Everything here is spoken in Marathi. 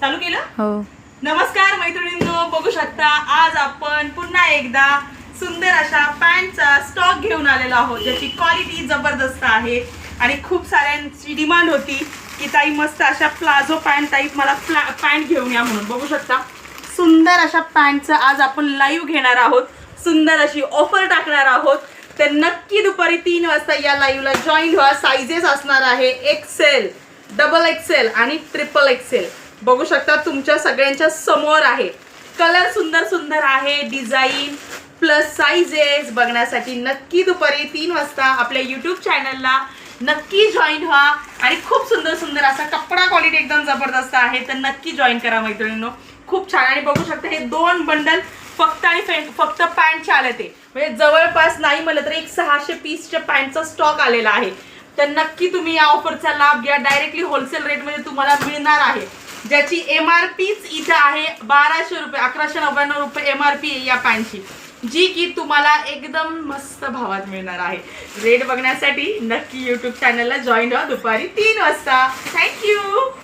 चालू केलं हो. नमस्कार मैत्रिणींनो, बघू शकता आज आपण पुन्हा एकदा सुंदर अशा पॅन्टचा स्टॉक घेऊन आलेलो आहोत, ज्याची क्वालिटी जबरदस्त आहे आणि खूप साऱ्यांची डिमांड होती की ताई मस्त अशा प्लाझो पॅन्ट टाईप मला पॅन्ट घेऊन या म्हणून. बघू शकता सुंदर अशा पॅन्टचं आज आपण लाईव्ह घेणार आहोत, सुंदर अशी ऑफर टाकणार आहोत. तर नक्की दुपारी 3 वाजता या लाईव्हला जॉईन व्हा. साईजेस असणार आहे एक्सेल, डबल एक्सेल आणि ट्रिपल एक्सेल. बघू शकता तुमच्या सगळ्यांच्या समोर आहे. कलर सुंदर सुंदर आहे, डिझाईन प्लस साईजेस बघण्यासाठी नक्की दुपारी 3 वाजता आपल्या यूट्यूब चॅनलला नक्की जॉईन व्हा. आणि खूप सुंदर सुंदर असा कपडा क्वालिटी एकदम जबरदस्त आहे, तर नक्की जॉईन करा मैत्रिणींनो. खूप छान. आणि बघू शकता हे 2 बंडल फक्त आणि फक्त पॅन्टचे आले, ते म्हणजे जवळपास नाही म्हणलं तर एक 600 पीसच्या पॅन्टचा स्टॉक आलेला आहे. तर नक्की तुम्ही या ऑफरचा लाभ घ्या. डायरेक्टली होलसेल रेटमध्ये तुम्हाला मिळणार आहे, ज्याची MRPच इथं आहे 1200 रुपये, 1199 रुपये MRP आहे या पॅन्टची, जी की तुम्हाला एकदम मस्त भावात मिळणार आहे. रेट बघण्यासाठी नक्की यूट्यूब चॅनलला जॉईन व्हा दुपारी 3 वाजता. थँक्यू.